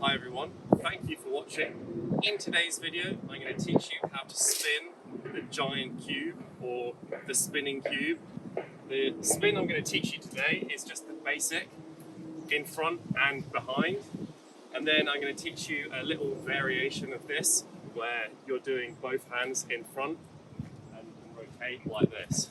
Hi everyone, thank you for watching. In today's video, I'm going to teach you how to spin the giant cube or the spinning cube. The spin I'm going to teach you today is just the basic in front and behind. And then I'm going to teach you a little variation of this where you're doing both hands in front and rotate like this.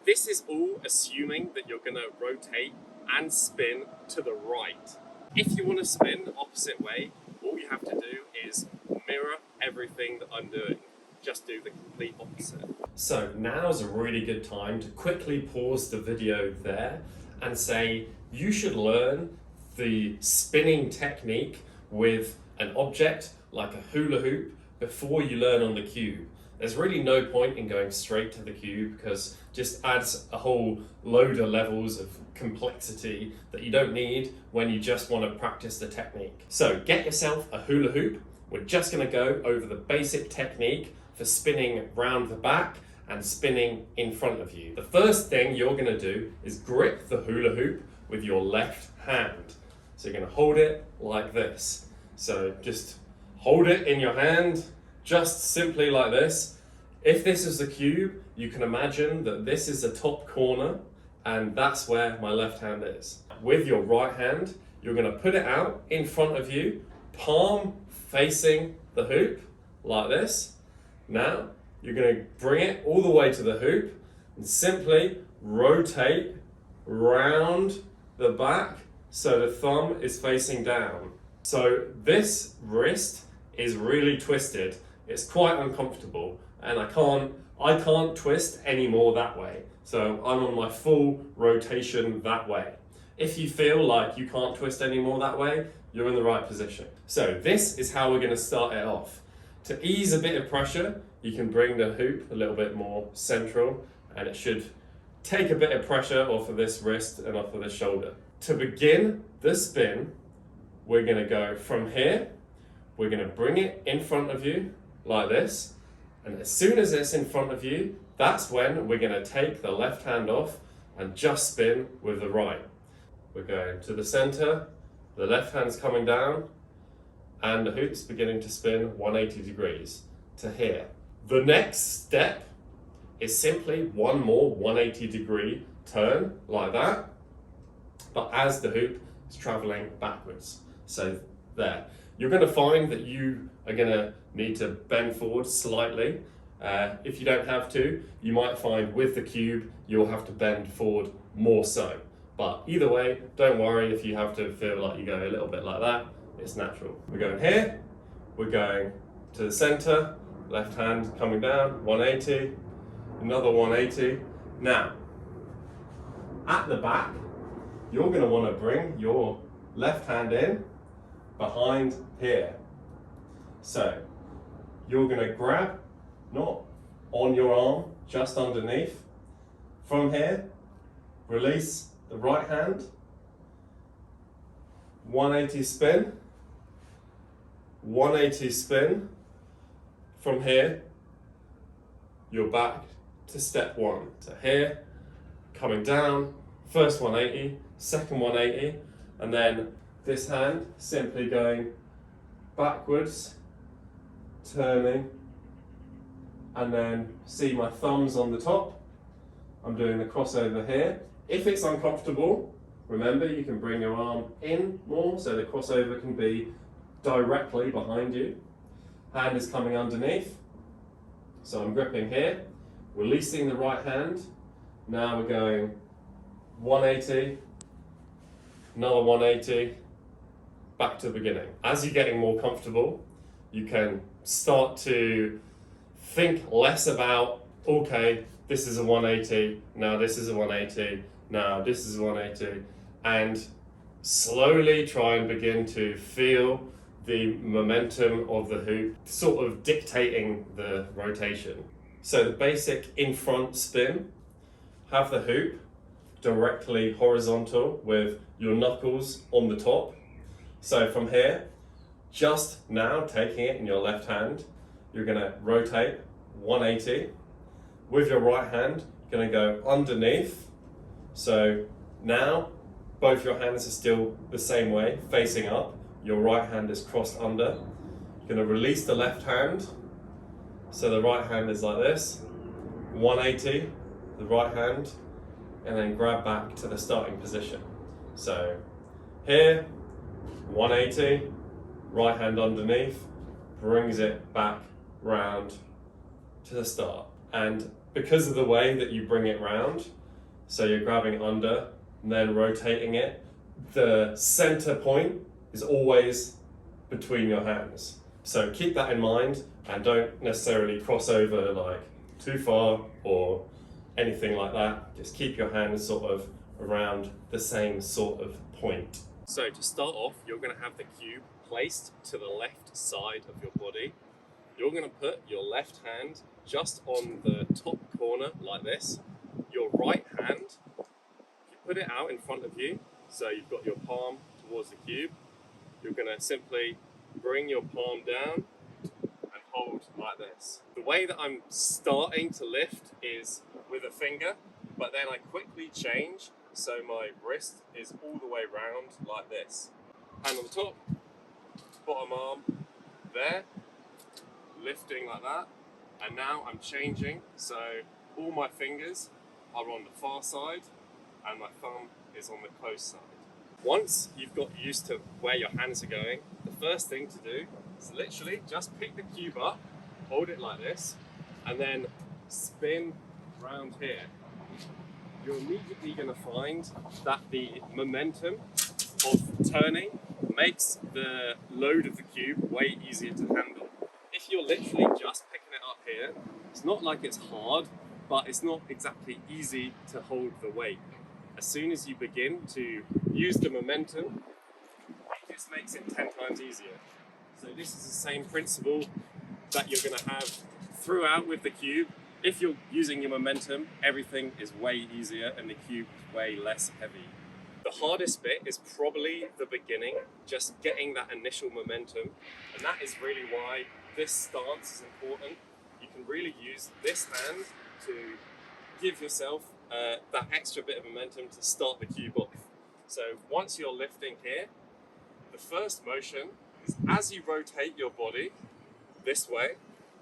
This is all assuming that you're going to rotate and spin to the right. If you want to spin the opposite way, all you have to do is mirror everything that I'm doing. Just do the complete opposite. So now's a really good time to quickly pause the video there and say you should learn the spinning technique with an object like a hula hoop before you learn on the cube. There's really no point in going straight to the cube because it just adds a whole load of levels of complexity that you don't need when you just want to practice the technique. So get yourself a hula hoop. We're just going to go over the basic technique for spinning round the back and spinning in front of you. The first thing you're going to do is grip the hula hoop with your left hand. So you're going to hold it like this. So just hold it in your hand, just simply like this. If this is the cube, you can imagine that this is the top corner and that's where my left hand is. With your right hand, you're going to put it out in front of you, palm facing the hoop like this. Now, you're going to bring it all the way to the hoop and simply rotate round the back so the thumb is facing down. So this wrist is really twisted. It's quite uncomfortable and I can't twist anymore that way. So I'm on my full rotation that way. If you feel like you can't twist anymore that way, you're in the right position. So this is how we're going to start it off. To ease a bit of pressure, you can bring the hoop a little bit more central and it should take a bit of pressure off of this wrist and off of the shoulder. To begin the spin, we're going to go from here. We're going to bring it in front of you like this. And as soon as it's in front of you, that's when we're going to take the left hand off and just spin with the right. We're going to the center, the left hand's coming down, and the hoop's beginning to spin 180 degrees to here. The next step is simply one more 180 degree turn like that, but as the hoop is traveling backwards. So there. You're going to find that you are going to need to bend forward slightly. If you don't have to, you might find with the cube, you'll have to bend forward more so. But either way, don't worry if you have to feel like you go a little bit like that, it's natural. We're going here, we're going to the center, left hand coming down, 180, another 180. Now, at the back, you're going to want to bring your left hand in behind here. So you're going to grab, not on your arm, just underneath. From here, release the right hand, 180 spin, 180 spin. From here, you're back to step one. So here, coming down, first 180, second 180, and then this hand simply going backwards, turning, and then see my thumbs on the top. I'm doing the crossover here. If it's uncomfortable, remember you can bring your arm in more so the crossover can be directly behind you. Hand is coming underneath. So I'm gripping here, releasing the right hand. Now we're going 180, another 180, back to the beginning. As you're getting more comfortable, you can start to think less about, okay, this is a 180, now this is a 180, now this is a 180, and slowly try and begin to feel the momentum of the hoop sort of dictating the rotation. So the basic in front spin, have the hoop directly horizontal with your knuckles on the top. So from here, just now taking it in your left hand, you're going to rotate 180. With your right hand, you're going to go underneath. So now both your hands are still the same way, facing up, your right hand is crossed under. You're going to release the left hand, so the right hand is like this, 180, the right hand, and then grab back to the starting position. So here, 180, right hand underneath, brings it back round to the start. And because of the way that you bring it round, so you're grabbing under and then rotating it, the center point is always between your hands. So keep that in mind and don't necessarily cross over like too far or anything like that. Just keep your hands sort of around the same sort of point. So to start off, you're going to have the cube placed to the left side of your body. You're going to put your left hand just on the top corner like this. Your right hand, you put it out in front of you, so you've got your palm towards the cube. You're going to simply bring your palm down and hold like this. The way that I'm starting to lift is with a finger, but then I quickly change so my wrist is all the way round like this. Hand on the top, bottom arm there, lifting like that, and now I'm changing so all my fingers are on the far side and my thumb is on the close side. Once you've got used to where your hands are going, the first thing to do is literally just pick the cube up, hold it like this, and then spin round here. You're immediately going to find that the momentum of turning makes the load of the cube way easier to handle. If you're literally just picking it up here, it's not like it's hard, but it's not exactly easy to hold the weight. As soon as you begin to use the momentum, it just makes it 10 times easier. So this is the same principle that you're going to have throughout with the cube. If you're using your momentum, everything is way easier and the cube is way less heavy. The hardest bit is probably the beginning, just getting that initial momentum, and that is really why this stance is important. You can really use this hand to give yourself that extra bit of momentum to start the cube off. So once you're lifting here, the first motion is as you rotate your body this way,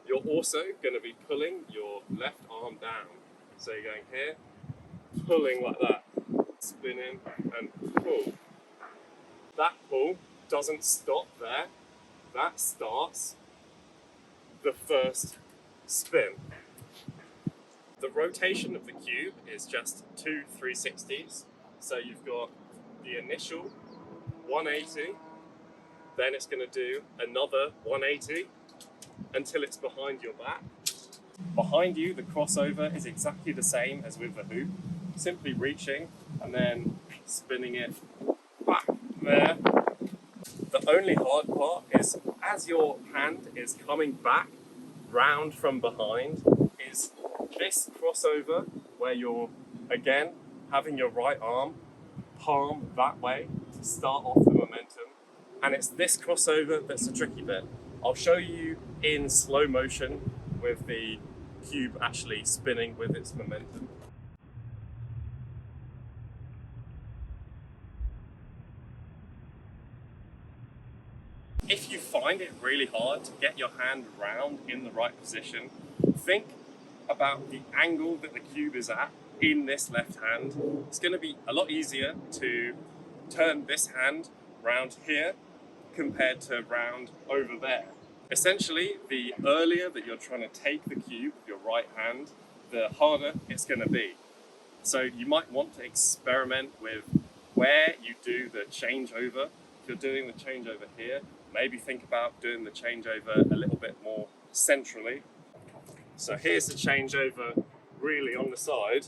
you're also going to be pulling your left arm down. So you're going here, pulling like that, spinning and pull. That pull doesn't stop there. That starts the first spin. The rotation of the cube is just 2 360s. So you've got the initial 180, then it's going to do another 180 until it's behind your back. Behind you, the crossover is exactly the same as with the hoop. Simply reaching and then spinning it back there. The only hard part is as your hand is coming back round from behind is this crossover where you're again having your right arm palm that way to start off the momentum, and it's this crossover that's the tricky bit. I'll show you in slow motion with the cube actually spinning with its momentum. If you find it really hard to get your hand round in the right position, think about the angle that the cube is at in this left hand. It's going to be a lot easier to turn this hand round here compared to round over there. Essentially, the earlier that you're trying to take the cube with your right hand, the harder it's going to be. So you might want to experiment with where you do the changeover. If you're doing the changeover here, maybe think about doing the changeover a little bit more centrally. So here's the changeover really on the side.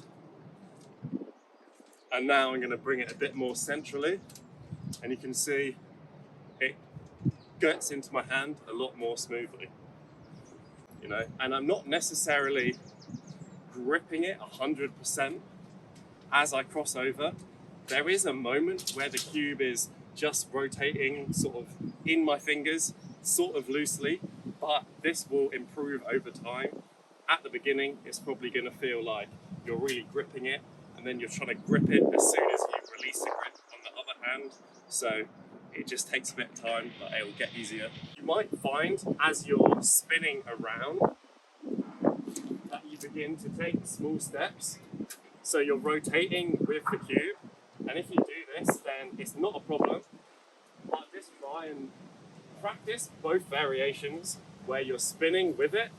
And now I'm going to bring it a bit more centrally. And you can see it gets into my hand a lot more smoothly. You know, and I'm not necessarily gripping it 100% as I cross over. There is a moment where the cube is just rotating sort of in my fingers, sort of loosely, but this will improve over time. At the beginning, it's probably going to feel like you're really gripping it, and then you're trying to grip it as soon as you release the grip on the other hand. So It just takes a bit of time, but it will get easier. You might find as you're spinning around that you begin to take small steps. So you're rotating with the cube, and if you do this, then it's not a problem. But just try and practice both variations where you're spinning with it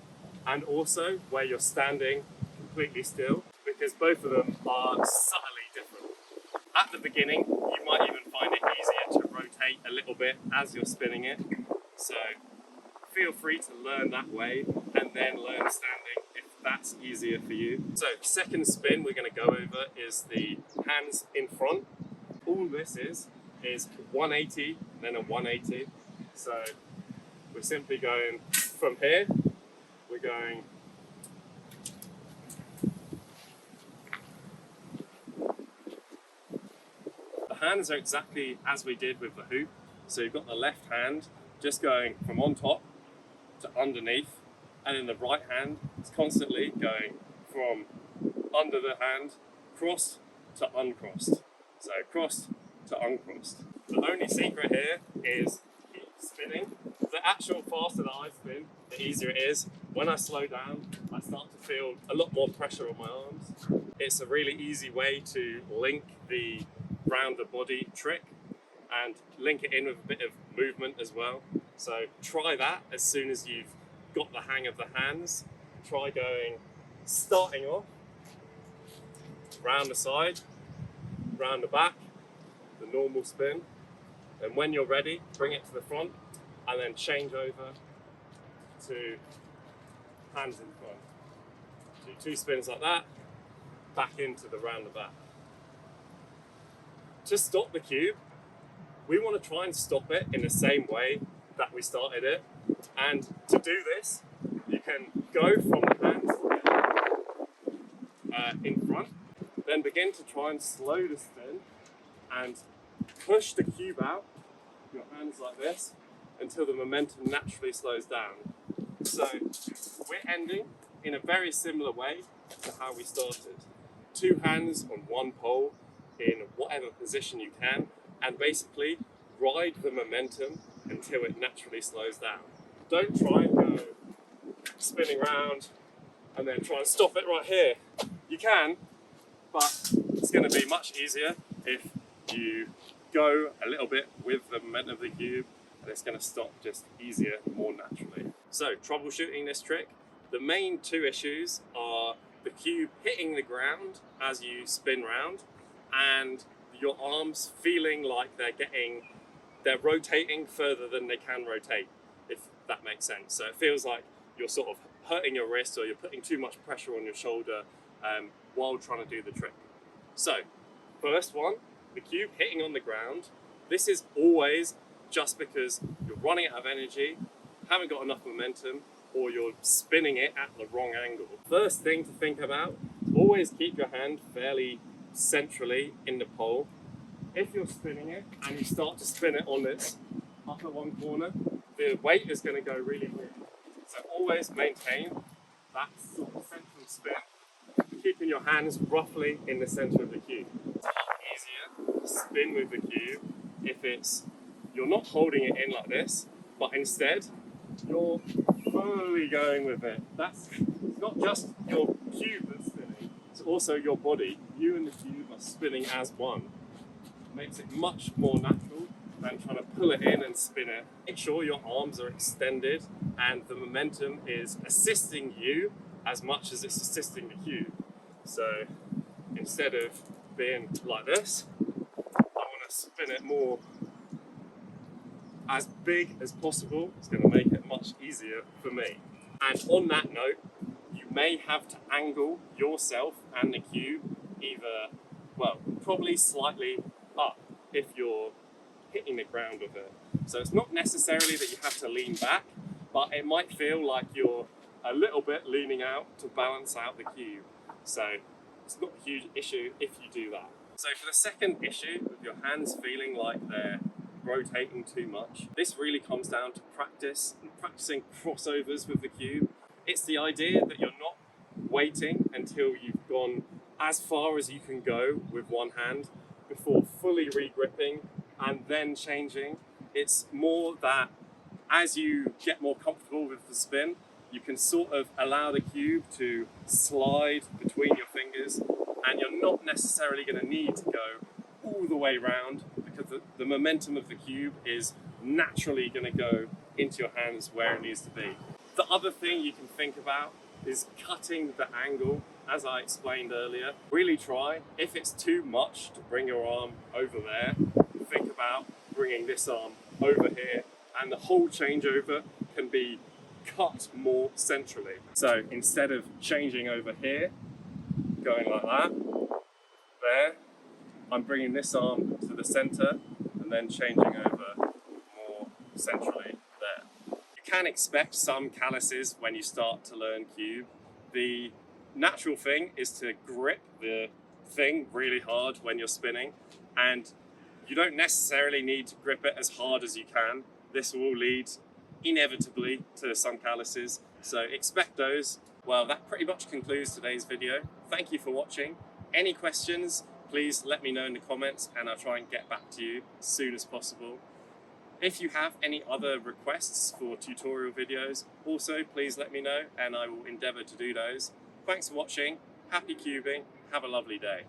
and also where you're standing completely still, because both of them are subtly different. At the beginning, you might even find it easier to rotate a little bit as you're spinning it. So feel free to learn that way and then learn standing if that's easier for you. So second spin we're going to go over is the hands in front. All this is 180, then a 180. So we're simply going from here, we're going the hands are exactly as we did with the hoop. So you've got the left hand just going from on top to underneath, and then the right hand is constantly going from under the hand, crossed to uncrossed. So crossed to uncrossed. The only secret here is keep spinning. The actual faster that I spin, the easier it is. When I slow down, I start to feel a lot more pressure on my arms. It's a really easy way to link the round the body trick and link it in with a bit of movement as well. So try that as soon as you've got the hang of the hands. Try going, starting off, round the side, round the back, the normal spin. And when you're ready, bring it to the front and then change over to hands in front. Do 2 spins like that, back into the round the back. To stop the cube, we want to try and stop it in the same way that we started it. And to do this, you can go from the hands in front, then begin to try and slow the spin and push the cube out, your hands like this, until the momentum naturally slows down. So we're ending in a very similar way to how we started. 2 hands on 1 pole in whatever position you can, and basically ride the momentum until it naturally slows down. Don't try and go spinning around and then try and stop it right here. You can, but it's going to be much easier if you go a little bit with the momentum of the cube, and it's going to stop just easier, more naturally. So troubleshooting this trick, the main 2 issues are the cube hitting the ground as you spin round and your arms feeling like they're rotating further than they can rotate, if that makes sense. So it feels like you're sort of hurting your wrist or you're putting too much pressure on your shoulder while trying to do the trick. So first one, the cube hitting on the ground. This is always just because you're running out of energy, haven't got enough momentum, or you're spinning it at the wrong angle. First thing to think about, always keep your hand fairly centrally in the pole. If you're spinning it and you start to spin it on this upper one corner, the weight is going to go really weird. So always maintain that sort of central spin, keeping your hands roughly in the center of the cube. It's a lot easier to spin with the cube if you're not holding it in like this, but instead you're fully going with it. It's not just your cube that's spinning, it's also your body. You and the cube are spinning as one. It makes it much more natural than trying to pull it in and spin it. Make sure your arms are extended and the momentum is assisting you as much as it's assisting the cube. So instead of being like this, I want to spin it more as big as possible. It's going to make it much easier for me. And on that note, you may have to angle yourself and the cube either, well, probably slightly up if you're hitting the ground with it. So it's not necessarily that you have to lean back, but it might feel like you're a little bit leaning out to balance out the cube. So it's not a huge issue if you do that. So for the second issue, with your hands feeling like they're rotating too much, this really comes down to practice and practicing crossovers with the cube. It's the idea that you're not waiting until you've gone as far as you can go with one hand before fully re-gripping and then changing. It's more that as you get more comfortable with the spin, you can sort of allow the cube to slide between your fingers, and you're not necessarily going to need to go all the way round, because the momentum of the cube is naturally going to go into your hands where it needs to be. The other thing you can think about is cutting the angle, as I explained earlier. Really try, if it's too much to bring your arm over there, think about bringing this arm over here, and the whole changeover can be cut more centrally. So instead of changing over here, going like that, there, I'm bringing this arm to the center and then changing over more centrally there. You can expect some calluses when you start to learn cube. The natural thing is to grip the thing really hard when you're spinning, and you don't necessarily need to grip it as hard as you can. This will lead inevitably to some calluses, so expect those. Well, that pretty much concludes today's video. Thank you for watching. Any questions, please let me know in the comments and I'll try and get back to you as soon as possible. If you have any other requests for tutorial videos, also please let me know and I will endeavour to do those. Thanks for watching, happy cubing, have a lovely day.